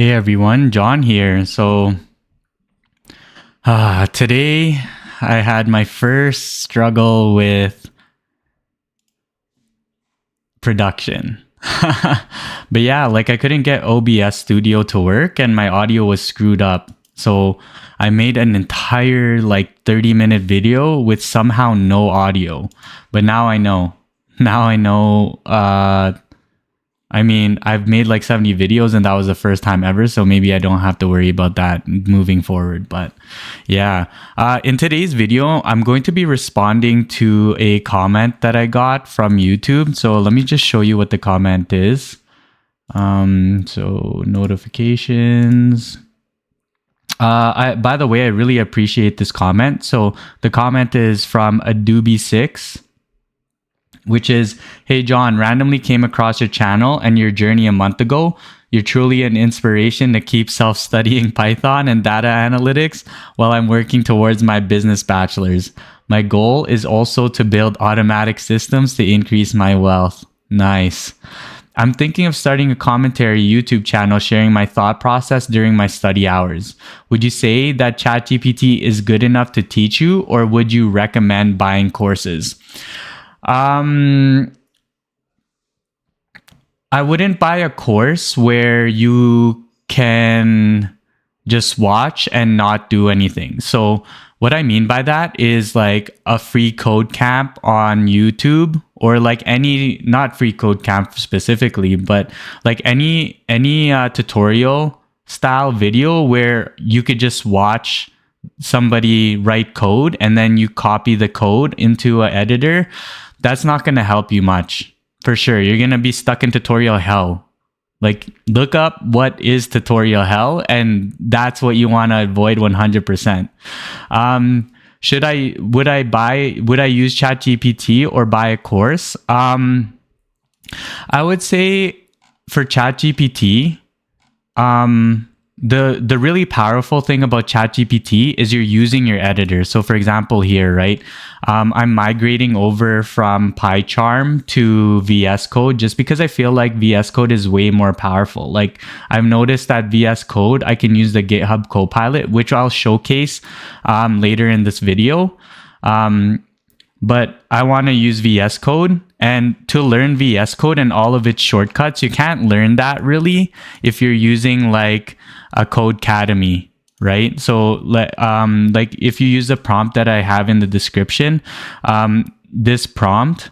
Hey everyone, John here. Today I had my first struggle with production. But yeah, like I couldn't get OBS Studio to work and my audio was screwed up. So I made an entire like 30-minute video with somehow no audio. But now I know. Now I know I've made like 70 videos and that was the first time ever. So maybe I don't have to worry about that moving forward. But yeah, in today's video, I'm going to be responding to a comment that I got from YouTube. So let me just show you what the comment is. So notifications. By the way, I really appreciate this comment. So the comment is from Adobe6, which is, hey John, randomly came across your channel and your journey a month ago. You're truly an inspiration to keep self-studying Python and data analytics while I'm working towards my business bachelor's. My goal is also to build automatic systems to increase my wealth. Nice. I'm thinking of starting a commentary YouTube channel sharing my thought process during my study hours. Would you say that ChatGPT is good enough to teach you, or would you recommend buying courses? I wouldn't buy a course where you can just watch and not do anything. So what I mean by that is like a free code camp on YouTube, or like not free code camp specifically, but like any tutorial style video where you could just watch somebody write code and then you copy the code into an editor. That's not going to help you much. For sure, you're going to be stuck in tutorial hell. Like, look up what is tutorial hell, and that's what you want to avoid 100%. Would I use ChatGPT or buy a course? I would say for ChatGPT, the really powerful thing about ChatGPT is you're using your editor. So for example here, right? I'm migrating over from Pycharm to VS Code just because I feel like VS Code is way more powerful. Like I've noticed that VS Code, I can use the GitHub Copilot, which I'll showcase later in this video. But I want to use VS Code, and to learn VS Code and all of its shortcuts, you can't learn that really if you're using like a Codecademy, right? So like if you use the prompt that I have in the description, this prompt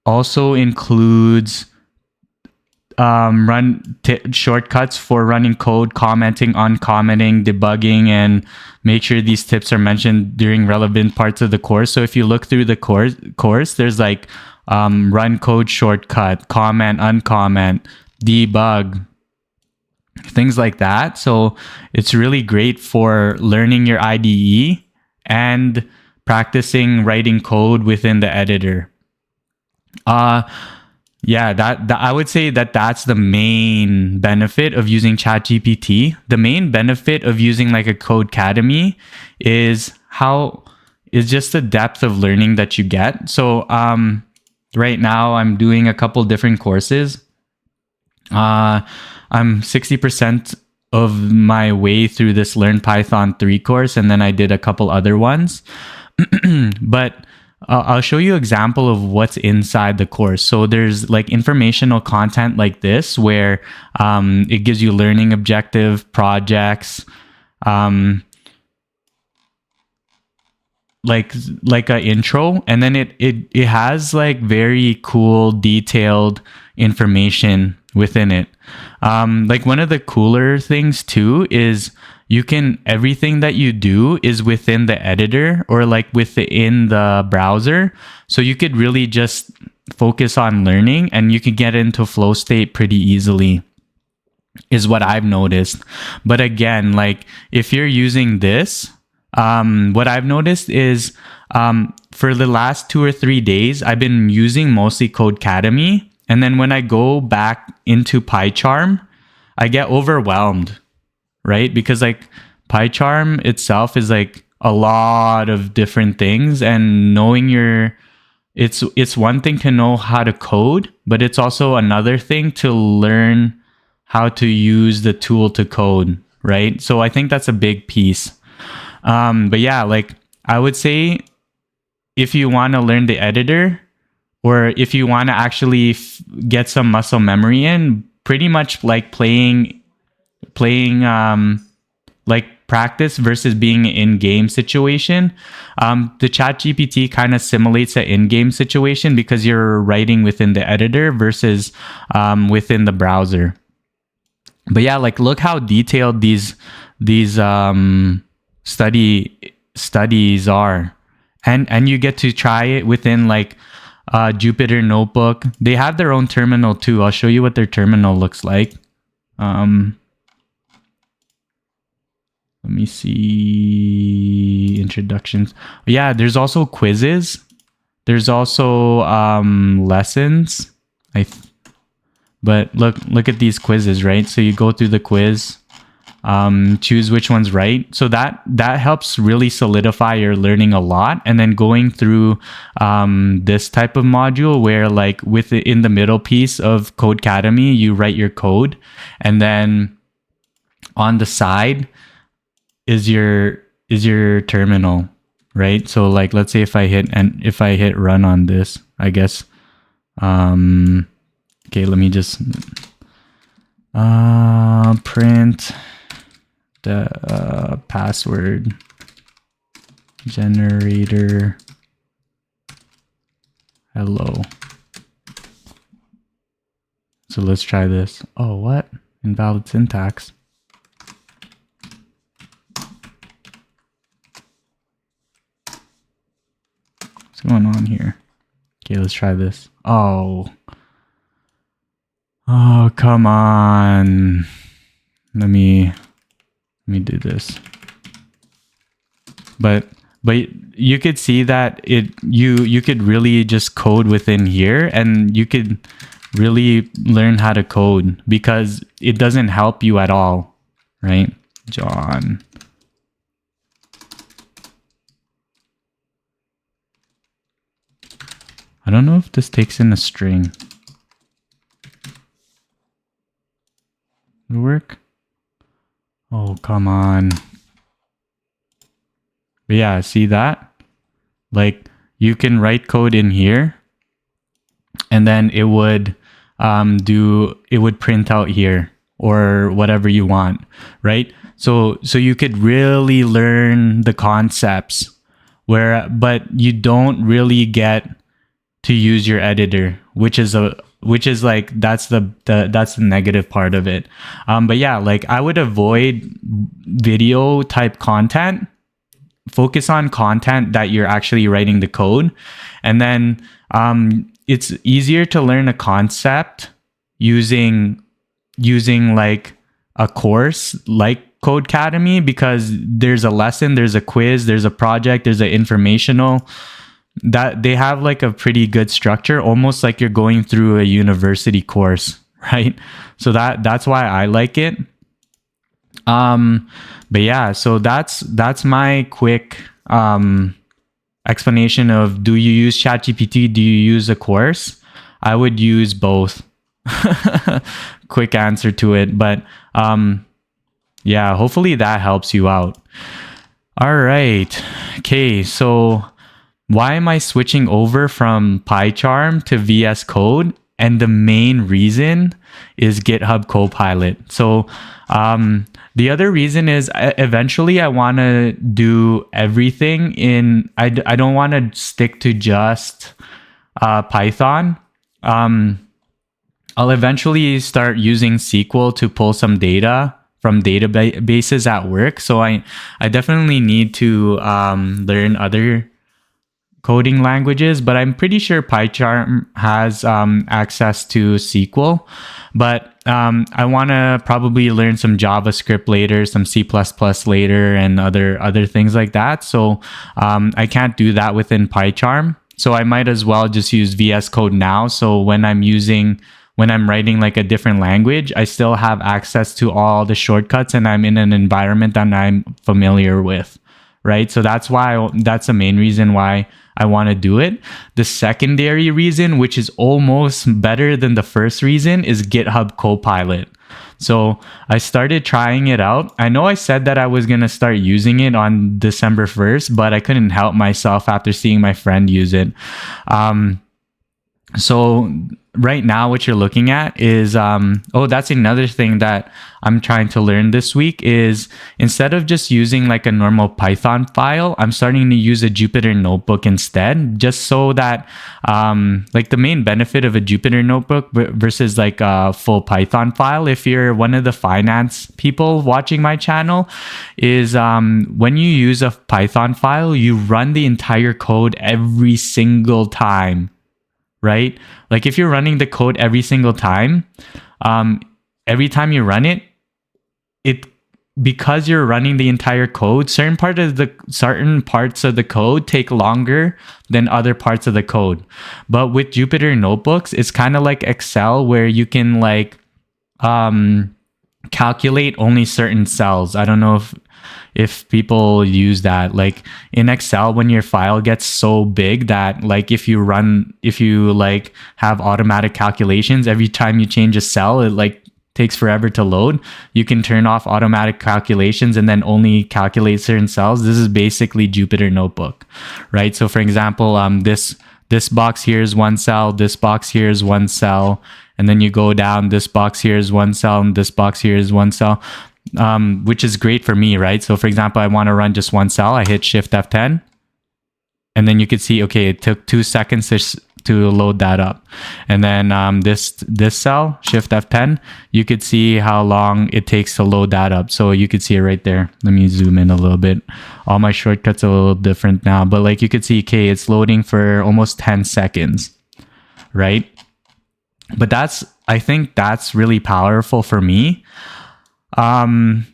also includes shortcuts for running code, commenting, uncommenting, debugging, and make sure these tips are mentioned during relevant parts of the course. So if you look through the course, there's like run code shortcut, comment, uncomment, debug, things like that. So it's really great for learning your IDE and practicing writing code within the editor. Yeah, that I would say that that's the main benefit of using ChatGPT. The main benefit of using like a Codecademy is just the depth of learning that you get. So right now I'm doing a couple different courses. I'm 60% of my way through this Learn Python 3 course, and then I did a couple other ones. But I'll show you an example of what's inside the course. So there's like informational content like this, where it gives you learning objective, projects, like an intro, and then it has like very cool detailed information within it. Like one of the cooler things too is everything that you do is within the editor or like within the browser. So you could really just focus on learning and you can get into flow state pretty easily, is what I've noticed. But again, like if you're using this, what I've noticed is for the last 2 or 3 days, I've been using mostly Codecademy. And then when I go back into Pycharm, I get overwhelmed, right? Because like Pycharm itself is like a lot of different things, and knowing it's one thing to know how to code, but it's also another thing to learn to use the tool to code, right? So I think that's a big piece. But yeah, like I would say if you want to learn the editor, or if you want to actually get some muscle memory in, pretty much like playing like practice versus being an in-game situation. The ChatGPT kind of simulates an in-game situation because you're writing within the editor versus within the browser. But yeah, like look how detailed these studies are, and you get to try it within like Jupyter Notebook. They have their own terminal too. I'll show you what their terminal looks like. Let me see, introductions. Yeah, there's also quizzes. There's also lessons. But look at these quizzes, right? So you go through the quiz, choose which one's right. So that helps really solidify your learning a lot. And then going through this type of module where like in the middle piece of Codecademy, you write your code, and then on the side is your terminal, right? So like let's say if I hit run on this, I guess okay, let me just print the password generator hello. So let's try this. Oh, what? Invalid syntax. What's going on here? Okay, let's try this. Oh, come on. Let me do this. But you could see that you could really just code within here, and you could really learn how to code because it doesn't help you at all, right? John. I don't know if this takes in a string. It'll work? Oh, come on. But yeah, see that? Like you can write code in here, and then it would print out here or whatever you want, right? So you could really learn the concepts but you don't really get to use your editor, which is like that's the negative part of it. But yeah, like I would avoid video type content. Focus on content that you're actually writing the code, and then it's easier to learn a concept using like a course like Codecademy, because there's a lesson, there's a quiz, there's a project, there's an informational. That they have like a pretty good structure, almost like you're going through a university course, right? So that's why I like it. But yeah, so that's my quick explanation of, do you use ChatGPT? Do you use a course? I would use both. Quick answer to it, but yeah, hopefully that helps you out. All right. Okay, so why am I switching over from Pycharm to VS Code? And the main reason is GitHub Copilot. So the other reason is eventually I want to do everything in, I don't want to stick to just Python. I'll eventually start using SQL to pull some data from databases at work. So I definitely need to learn other coding languages, but I'm pretty sure Pycharm has access to SQL. But I want to probably learn some JavaScript later, some C++ later, and other things like that. So I can't do that within Pycharm. So I might as well just use VS Code now. So when I'm writing like a different language, I still have access to all the shortcuts, and I'm in an environment that I'm familiar with, right? So that's the main reason why I want to do it. The secondary reason, which is almost better than the first reason, is GitHub Copilot. So I started trying it out. I know I said that I was going to start using it on December 1st, but I couldn't help myself after seeing my friend use it. So right now what you're looking at is that's another thing that I'm trying to learn this week is instead of just using like a normal Python file, I'm starting to use a Jupyter notebook instead, just so that like the main benefit of a Jupyter notebook versus like a full Python file, if you're one of the finance people watching my channel, is when you use a Python file, you run the entire code every single time, right? Like if you're running the code every single time, every time you run it, because you're running the entire code, certain parts of the code take longer than other parts of the code. But with Jupyter notebooks, it's kind of like Excel where you can like calculate only certain cells. I don't know if people use that. Like in Excel, when your file gets so big that like if you like have automatic calculations every time you change a cell, it like takes forever to load. You can turn off automatic calculations and then only calculate certain cells. This is basically Jupyter notebook, right? So for example, this box here is one cell, this box here is one cell, and then you go down, this box here is one cell, and this box here is one cell, which is great for me, right? So for example, I want to run just one cell. I hit Shift F10, and then you could see, okay, it took 2 seconds to load that up. And then this cell, Shift F10, you could see how long it takes to load that up. So you could see it right there. Let me zoom in a little bit. All my shortcuts are a little different now, but like you could see, okay, it's loading for almost 10 seconds, right? But I think that's really powerful for me. But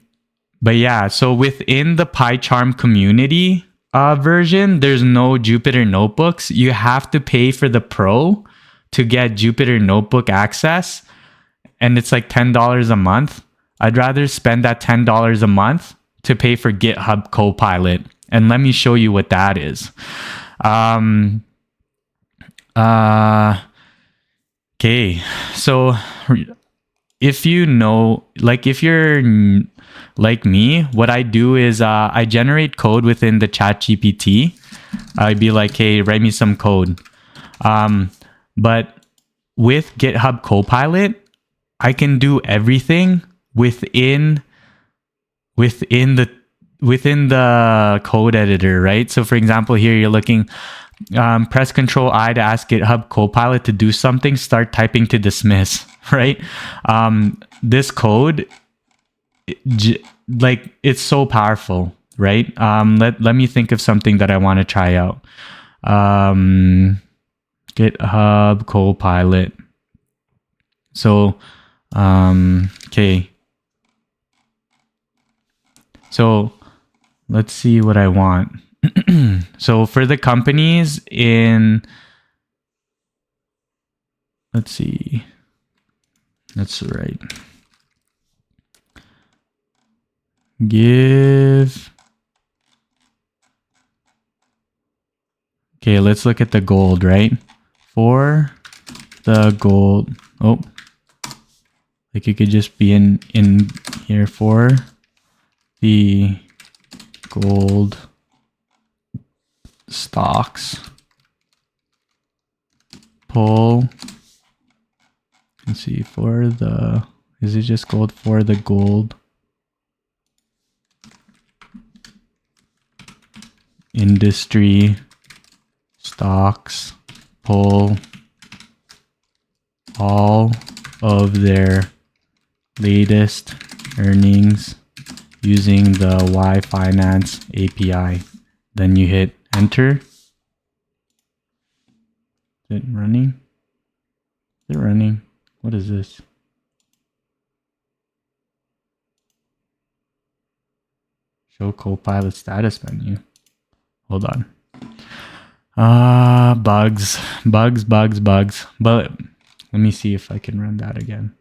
yeah, so within the Pycharm community version, there's no Jupyter notebooks. You have to pay for the Pro to get Jupyter notebook access, and it's like $10 a month. I'd rather spend that $10 a month to pay for GitHub Copilot, and let me show you what that is. Okay, so if you know, like if you're like me, what I do is I generate code within the ChatGPT. I'd be like, hey, write me some code. But with GitHub Copilot, I can do everything within the code editor, right? So for example, here you're looking, press Control I to ask GitHub Copilot to do something, start typing to dismiss, right? This code, like it's so powerful, right? Let me think of something that I want to try out. GitHub Copilot. So, okay. So let's see what I want. So for the companies let's see. That's right. Okay, let's look at the gold, right? For the gold. Oh, like you could just be in here for the gold stocks. Pull. Let's see, is it just gold for the gold industry stocks, pull all of their latest earnings using the Y Finance API. Then you hit enter. Is it running? Is it running? What is this? Show Copilot status menu. Hold on. Bugs. But let me see if I can run that again.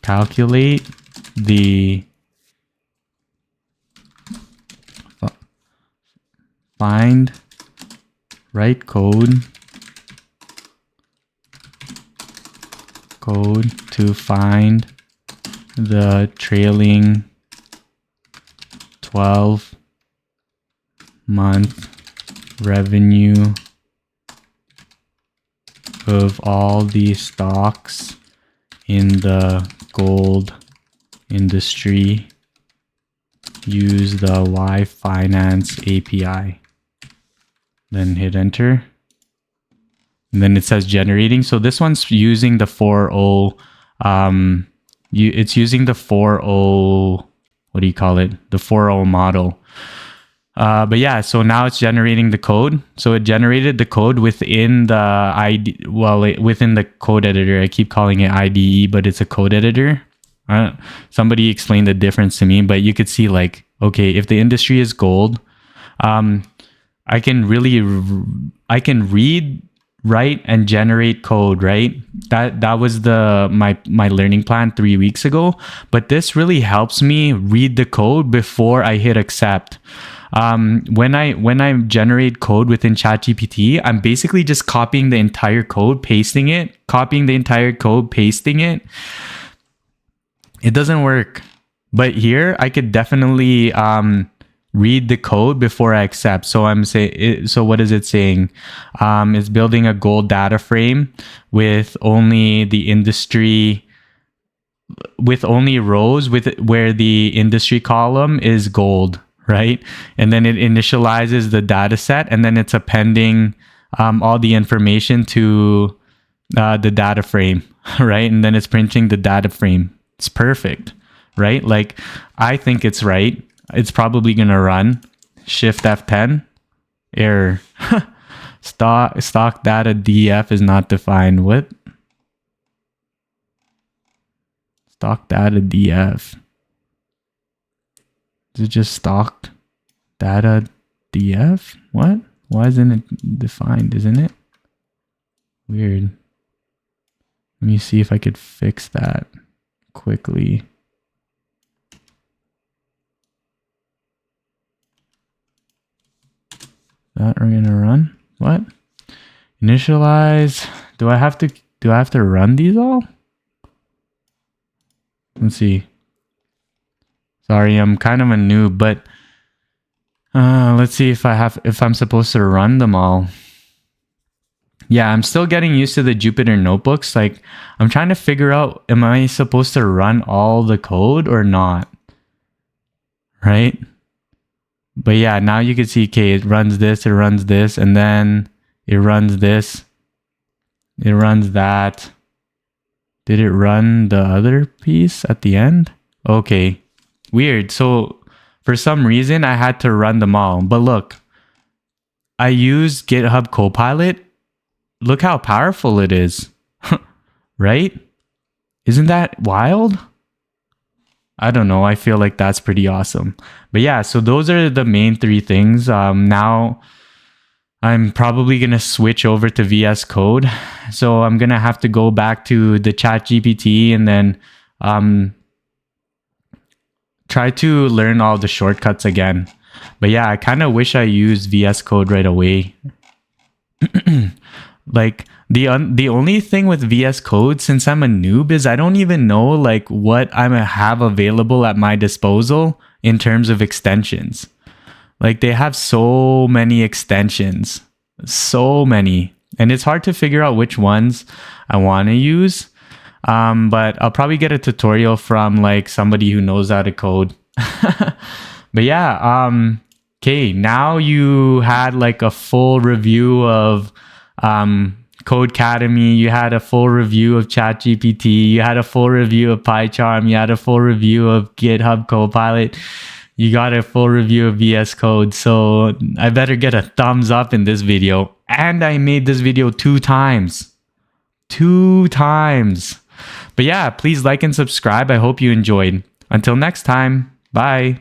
Calculate the find, write code code to find the trailing 12-month revenue of all the stocks in the gold industry. Use the Y Finance API. Then hit enter. And then it says generating. So this one's using the 4.0. It's using the 4.0. What do you call it? The 4.0 model. But yeah, so now it's generating the code. So it generated the code within the ID. Well, within the code editor. I keep calling it IDE, but it's a code editor. Somebody explained the difference to me, but you could see like, okay, if the industry is gold, I can read, write, and generate code, right? That was my learning plan 3 weeks ago. But this really helps me read the code before I hit accept. When I generate code within ChatGPT, I'm basically just copying the entire code, pasting it, copying the entire code, pasting it. It doesn't work. But here I could definitely read the code before I accept. So so what is it saying? It's building a gold data frame with only the industry, with only rows where the industry column is gold, right? And then it initializes the data set, and then it's appending all the information to the data frame, right? And then it's printing the data frame. It's perfect, right? Like, I think it's right. It's probably going to run. Shift F10. Error. Stock data DF is not defined. What? Stock data DF. Is it just stock data DF? What? Why isn't it defined? Isn't it? Weird. Let me see if I could fix that quickly. That are gonna run? What? Initialize. Do I have to run these all? Let's see. Sorry, I'm kind of a noob, but let's see if I'm supposed to run them all. Yeah, I'm still getting used to the Jupyter notebooks. Like, I'm trying to figure out, am I supposed to run all the code or not? Right? But yeah, now you can see, okay, it runs this, and then it runs this. It runs that. Did it run the other piece at the end? Okay, weird. So for some reason, I had to run them all. But look, I used GitHub Copilot. Look how powerful it is, right? Isn't that wild? I don't know. I feel like that's pretty awesome. But yeah, so those are the main three things. Now I'm probably going to switch over to VS Code. So I'm going to have to go back to the ChatGPT and then try to learn all the shortcuts again. But yeah, I kind of wish I used VS Code right away. Like, the only thing with VS Code, since I'm a noob, is I don't even know like what I have available at my disposal in terms of extensions. Like, they have so many extensions, so many, and it's hard to figure out which ones I want to use. But I'll probably get a tutorial from like somebody who knows how to code. But yeah, okay, now you had like a full review of Codecademy, you had a full review of ChatGPT, you had a full review of Pycharm, you had a full review of GitHub Copilot, you got a full review of VS Code. So I better get a thumbs up in this video. And I made this video 2 times. 2 times. But yeah, please like and subscribe. I hope you enjoyed. Until next time, bye.